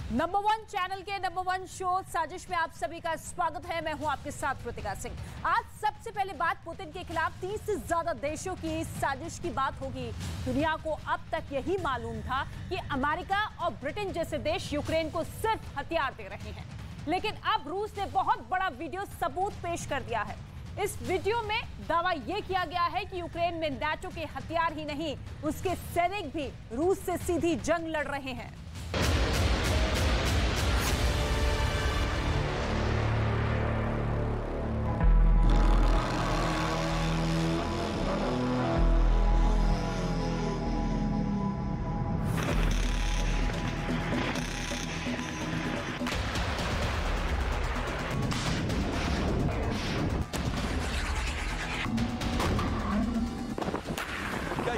Number 1 channel के number 1 show साजिश में आप सभी का स्वागत है। मैं हूं आपके साथ प्रतिका सिंह। आज सबसे पहले बात पुतिन के खिलाफ 30 से ज्यादा देशों की साजिश की बात होगी। दुनिया को अब तक यही मालूम था कि अमेरिका और ब्रिटेन जैसे देश यूक्रेन को सिर्फ हथियार दे रहे हैं, लेकिन अब रूस ने बहुत बड़ा वीडियो सबूत पेश कर दिया है। इस वीडियो में दावा यह किया गया है कि यूक्रेन में नाटो के हथियार ही नहीं, उसके सैनिक भी रूस से सीधी जंग लड़ रहे हैं।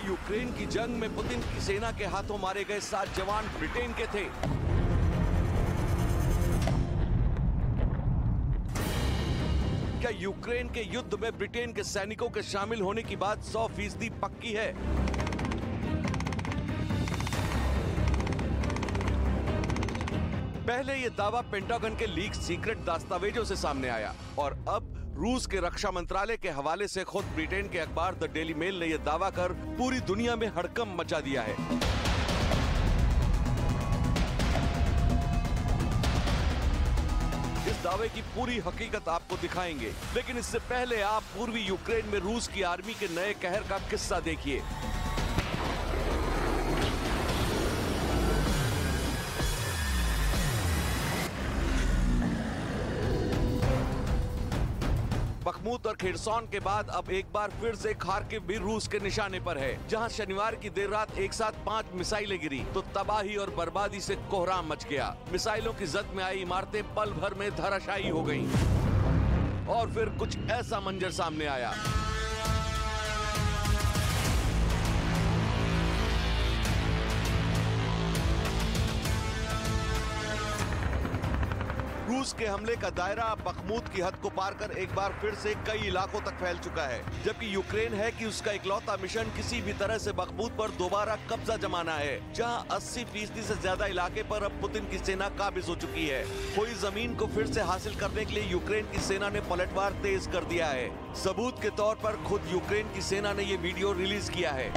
यूक्रेन की जंग में पुतिन की सेना के हाथों मारे गए 7 जवान ब्रिटेन के थे। क्या यूक्रेन के युद्ध में ब्रिटेन के सैनिकों के शामिल होने की बात 100% पक्की है? पहले यह दावा पेंटागन के लीक सीक्रेट दस्तावेजों से सामने आया और अब रूस के रक्षा मंत्रालय के हवाले से खुद ब्रिटेन के अखबार द डेली मेल ने यह दावा कर पूरी दुनिया में हड़कंप मचा दिया है। इस दावे की पूरी हकीकत आपको दिखाएंगे, लेकिन इससे पहले आप पूर्वी यूक्रेन में रूस की आर्मी के नए कहर का किस्सा देखिए। बखमुत और खेरसौन के बाद अब एक बार फिर से खार्किव भी रूस के निशाने पर है, जहां शनिवार की देर रात एक साथ 5 मिसाइलें गिरी तो तबाही और बर्बादी से कोहराम मच गया। मिसाइलों की जद में आई इमारतें पल भर में धराशायी हो गईं। और फिर कुछ ऐसा मंजर सामने आया। रूस के हमले का दायरा बखमुत की हद को पार कर एक बार फिर से कई इलाकों तक फैल चुका है, जबकि यूक्रेन है कि उसका इकलौता मिशन किसी भी तरह से बखमुत पर दोबारा कब्जा जमाना है, जहां 80% से ज्यादा इलाके पर अब पुतिन की सेना काबिज हो चुकी है। कोई जमीन को फिर से हासिल करने के लिए यूक्रेन की सेना ने पलटवार तेज कर दिया है। सबूत के तौर पर खुद यूक्रेन की सेना ने ये वीडियो रिलीज किया है।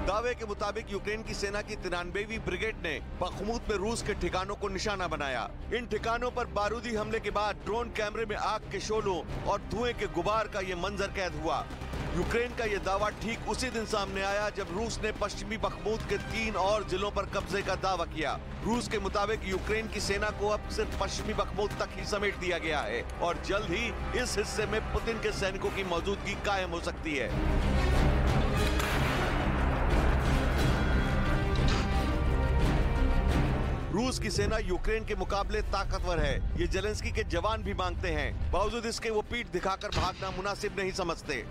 दावे के मुताबिक यूक्रेन की सेना की 93वीं ब्रिगेड ने बखमुत में रूस के ठिकानों को निशाना बनाया। इन ठिकानों पर बारूदी हमले के बाद ड्रोन कैमरे में आग के शोलों और धुएं के गुबार का ये मंजर कैद हुआ। यूक्रेन का ये दावा ठीक उसी दिन सामने आया जब रूस ने पश्चिमी बखमुत के 3 और जिलों पर कब्जे का दावा किया। रूस के मुताबिक यूक्रेन की सेना को अब सिर्फ पश्चिमी बखमुत तक ही समेट दिया गया है और जल्द ही इस हिस्से में पुतिन के सैनिकों की मौजूदगी कायम हो सकती है। रूस की सेना यूक्रेन के मुकाबले ताकतवर है, ये जेलेंस्की के जवान भी मांगते हैं। बावजूद इसके वो पीठ दिखाकर भागना मुनासिब नहीं समझते।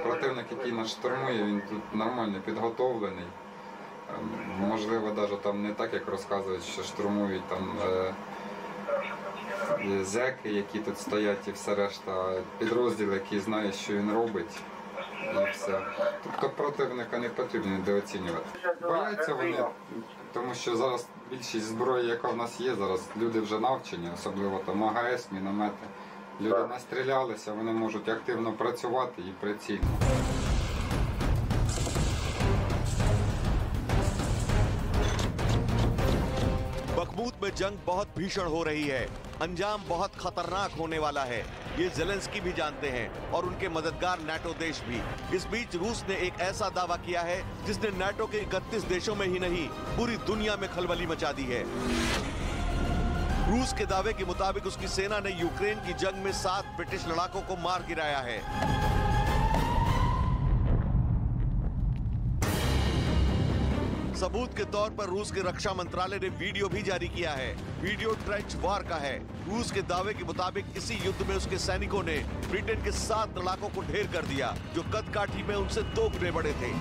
Противник, який нас штурмує, він тут нормально підготовлений. Можливо, навіть там не так, як розказують, що штурмують там зеки, які тут стоять і все решта, підрозділ, який знає, що він робить, і все. Тобто противника не потрібно недооцінювати. Бояться вони, тому що зараз більшість зброї, яка в нас є, зараз люди вже навчені, особливо там АГС, міномети. Люди настрілялися, вони можуть активно працювати і прицільно. बखमुत में जंग बहुत भीषण हो रही है, अंजाम बहुत खतरनाक होने वाला है, ये जेलेंस्की भी जानते हैं और उनके मददगार नाटो देश भी। इस बीच रूस ने एक ऐसा दावा किया है जिसने नाटो के 31 देशों में ही नहीं पूरी दुनिया में खलबली मचा दी है। रूस के दावे के मुताबिक उसकी सेना ने यूक्रेन की जंग में 7 ब्रिटिश लड़ाकों को मार गिराया है। सबूत के तौर पर रूस के रक्षा मंत्रालय ने वीडियो भी जारी किया है। वीडियो ट्रेंच वॉर का है। रूस के दावे के मुताबिक इसी युद्ध में उसके सैनिकों ने ब्रिटेन के 7 लड़ाकों को ढेर कर दिया, जो कद काठी में उनसे 2 गुने बड़े थे।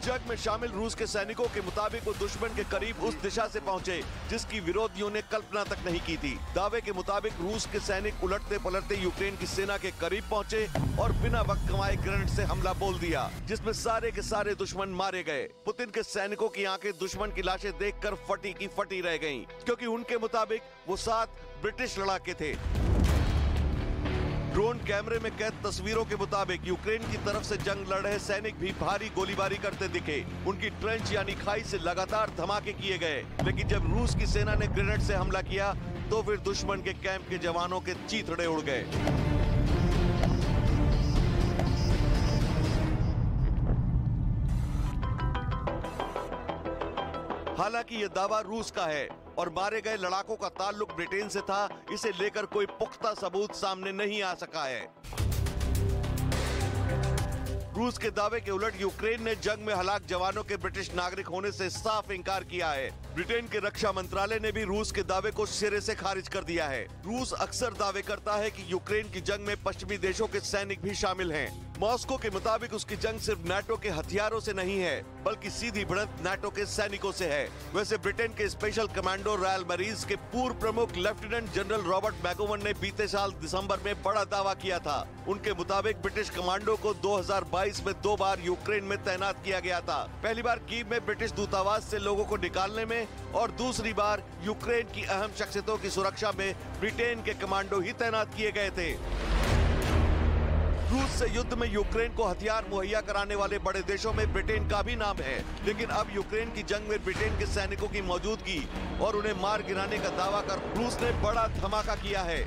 जंग में शामिल रूस के सैनिकों के मुताबिक वो दुश्मन के करीब उस दिशा से पहुंचे जिसकी विरोधियों ने कल्पना तक नहीं की थी। दावे के मुताबिक रूस के सैनिक उलटते पलटते यूक्रेन की सेना के करीब पहुंचे और बिना वक्त गंवाए ग्रेनेड से हमला बोल दिया, जिसमें सारे के सारे दुश्मन मारे गए। पुतिन के सैनिकों की आंखें दुश्मन की लाशें देखकर फटी की फटी रह गईं, क्योंकि उनके मुताबिक वो 7 ब्रिटिश लड़ाके थे। ड्रोन कैमरे में कैद तस्वीरों के मुताबिक यूक्रेन की तरफ से जंग लड़ रहे सैनिक भी भारी गोलीबारी करते दिखे। उनकी ट्रेंच यानी खाई से लगातार धमाके किए गए, लेकिन जब रूस की सेना ने ग्रेनेड से हमला किया तो फिर दुश्मन के कैंप के जवानों के चीथड़े उड़ गए। हालांकि ये दावा रूस का है और मारे गए लड़ाकों का ताल्लुक ब्रिटेन से था, इसे लेकर कोई पुख्ता सबूत सामने नहीं आ सका है। रूस के दावे के उलट यूक्रेन ने जंग में हलाक जवानों के ब्रिटिश नागरिक होने से साफ इंकार किया है। ब्रिटेन के रक्षा मंत्रालय ने भी रूस के दावे को सिरे से खारिज कर दिया है। रूस अक्सर दावे करता है कि यूक्रेन की जंग में पश्चिमी देशों के सैनिक भी शामिल हैं। मॉस्को के मुताबिक उसकी जंग सिर्फ नाटो के हथियारों से नहीं है, बल्कि सीधी भिड़ंत नाटो के सैनिकों से है। वैसे ब्रिटेन के स्पेशल कमांडो रॉयल मरीज के पूर्व प्रमुख लेफ्टिनेंट जनरल रॉबर्ट मैगोवन ने बीते साल दिसंबर में बड़ा दावा किया था। उनके मुताबिक ब्रिटिश कमांडो को 2022 में 2 बार यूक्रेन में तैनात किया गया था। पहली बार कीव में ब्रिटिश दूतावास से लोगों को निकालने में और दूसरी बार यूक्रेन की अहम शख्सियतों की सुरक्षा में ब्रिटेन के कमांडो ही तैनात किए गए थे। रूस से युद्ध में यूक्रेन को हथियार मुहैया कराने वाले बड़े देशों में ब्रिटेन का भी नाम है, लेकिन अब यूक्रेन की जंग में ब्रिटेन के सैनिकों की मौजूदगी और उन्हें मार गिराने का दावा कर रूस ने बड़ा धमाका किया है।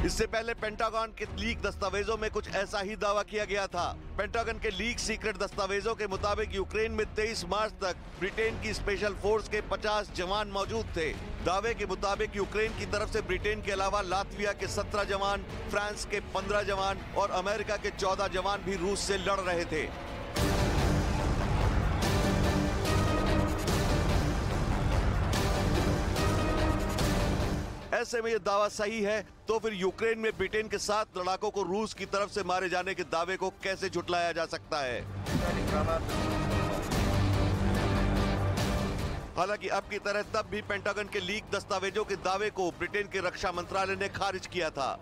इससे पहले पेंटागन के लीक दस्तावेजों में कुछ ऐसा ही दावा किया गया था। पेंटागन के लीक सीक्रेट दस्तावेजों के मुताबिक यूक्रेन में 23 मार्च तक ब्रिटेन की स्पेशल फोर्स के 50 जवान मौजूद थे। दावे के मुताबिक यूक्रेन की तरफ से ब्रिटेन के अलावा लातविया के 17 जवान, फ्रांस के 15 जवान और अमेरिका के 14 जवान भी रूस से लड़ रहे थे। ऐसे में ये दावा सही है तो फिर यूक्रेन में ब्रिटेन के 7 लड़ाकों को रूस की तरफ से मारे जाने के दावे को कैसे झुटलाया जा सकता है। हालांकि अब की तरह तब भी पेंटागन के लीक दस्तावेजों के दावे को ब्रिटेन के रक्षा मंत्रालय ने खारिज किया था।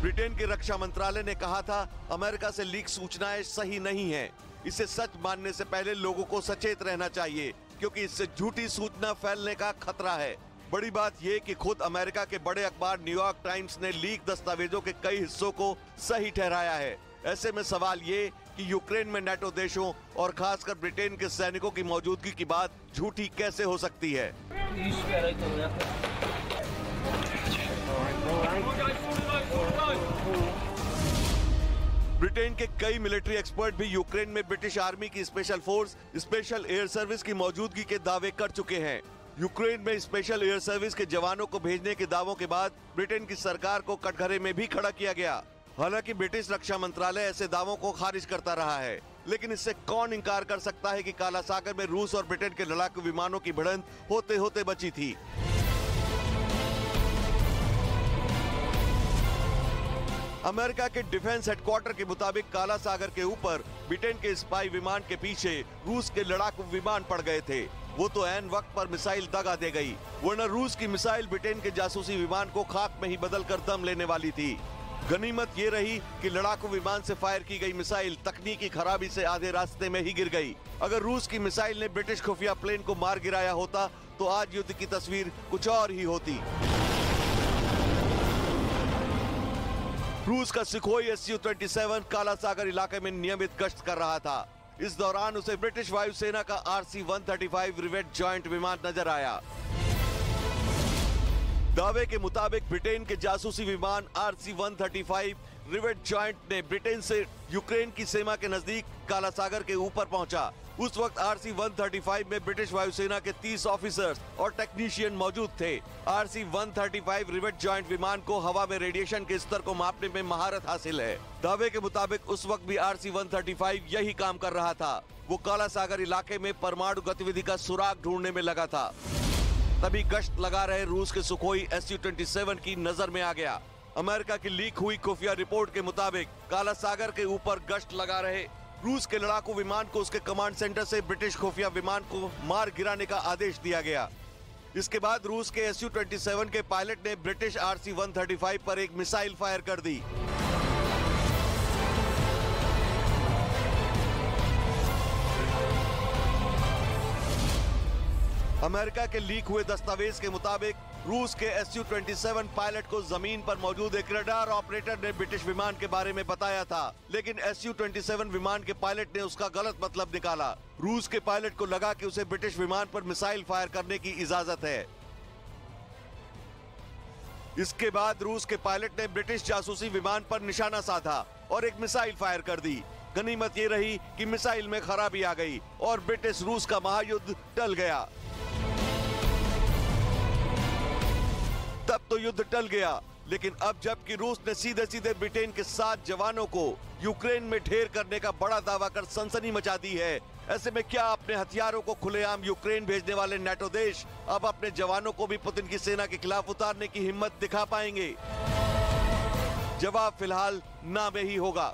ब्रिटेन के रक्षा मंत्रालय ने कहा था, अमेरिका से लीक सूचनाएं सही नहीं है। इसे सच मानने से पहले लोगों को सचेत रहना चाहिए, क्योंकि इससे झूठी सूचना फैलने का खतरा है। बड़ी बात यह कि खुद अमेरिका के बड़े अखबार न्यूयॉर्क टाइम्स ने लीक दस्तावेजों के कई हिस्सों को सही ठहराया है। ऐसे में सवाल ये कि यूक्रेन में नाटो देशों और खासकर ब्रिटेन के सैनिकों की मौजूदगी की बात झूठी कैसे हो सकती है। ब्रिटेन के कई मिलिट्री एक्सपर्ट भी यूक्रेन में ब्रिटिश आर्मी की special force, special air service की मौजूदगी के दावे कर चुके हैं। यूक्रेन में स्पेशल एयर सर्विस के जवानों को भेजने के दावों के बाद ब्रिटेन की सरकार को कटघरे में भी खड़ा किया गया। हालांकि ब्रिटिश रक्षा मंत्रालय ऐसे दावों को खारिज करता रहा है, लेकिन इससे कौन इंकार कर सकता है कि काला सागर में रूस और ब्रिटेन के लड़ाकू विमानों की भिड़ंत होते होते बची थी। अमेरिका के डिफेंस हेडक्वार्टर के मुताबिक काला सागर के ऊपर ब्रिटेन के स्पाई विमान के पीछे रूस के लड़ाकू विमान पड़ गए थे। वो तो ऐन वक्त पर मिसाइल दगा दे गई, वरना रूस की मिसाइल ब्रिटेन के जासूसी विमान को खाक में ही बदलकर दम लेने वाली थी। गनीमत ये रही कि लड़ाकू विमान से फायर की गई मिसाइल तकनीकी खराबी से आधे रास्ते में ही गिर गई। अगर रूस की मिसाइल ने ब्रिटिश खुफिया प्लेन को मार गिराया होता तो आज युद्ध की तस्वीर कुछ और ही होती। रूस का सुखोई Su-27 काला सागर इलाके में नियमित गश्त कर रहा था। इस दौरान उसे ब्रिटिश वायुसेना का RC-135 रिवेट जॉइंट विमान नजर आया। दावे के मुताबिक ब्रिटेन के जासूसी विमान RC-135 रिवेट जॉइंट ने ब्रिटेन से यूक्रेन की सीमा के नजदीक काला सागर के ऊपर पहुंचा। उस वक्त RC-135 में ब्रिटिश वायुसेना के 30 ऑफिसर्स और टेक्नीशियन मौजूद थे। RC-135 रिवेट जॉइंट विमान को हवा में रेडिएशन के स्तर को मापने में महारत हासिल है। दावे के मुताबिक उस वक्त भी RC-135 यही काम कर रहा था। वो काला सागर इलाके में परमाणु गतिविधि का सुराग ढूंढने में लगा था। तभी गश्त लगा रहे रूस के सुखोई Su-27 की नजर में आ गया। अमेरिका की लीक हुई खुफिया रिपोर्ट के मुताबिक काला सागर के ऊपर गश्त लगा रहे रूस के लड़ाकू विमान को उसके कमांड सेंटर से ब्रिटिश खुफिया विमान को मार गिराने का आदेश दिया गया। इसके बाद रूस के Su-27 के पायलट ने ब्रिटिश RC-135 पर एक मिसाइल फायर कर दी। अमेरिका के लीक हुए दस्तावेज के मुताबिक रूस के Su-27 पायलट को जमीन पर मौजूद एक रडार ऑपरेटर ने ब्रिटिश विमान के बारे में बताया था, लेकिन Su-27 विमान के पायलट ने उसका गलत मतलब निकाला। रूस के पायलट को लगा कि उसे ब्रिटिश विमान पर मिसाइल फायर करने की इजाजत है। इसके बाद रूस के पायलट ने ब्रिटिश जासूसी विमान पर निशाना साधा और एक मिसाइल फायर कर दी। गनीमत ये रही कि मिसाइल में खराबी आ गई और ब्रिटिश रूस का महायुद्ध टल गया। तब तो युद्ध टल गया, लेकिन अब जबकि रूस ने सीधे सीधे ब्रिटेन के 7 जवानों को यूक्रेन में ढेर करने का बड़ा दावा कर सनसनी मचा दी है, ऐसे में क्या अपने हथियारों को खुलेआम यूक्रेन भेजने वाले नाटो देश अब अपने जवानों को भी पुतिन की सेना के खिलाफ उतारने की हिम्मत दिखा पाएंगे? जवाब फिलहाल ना में ही होगा।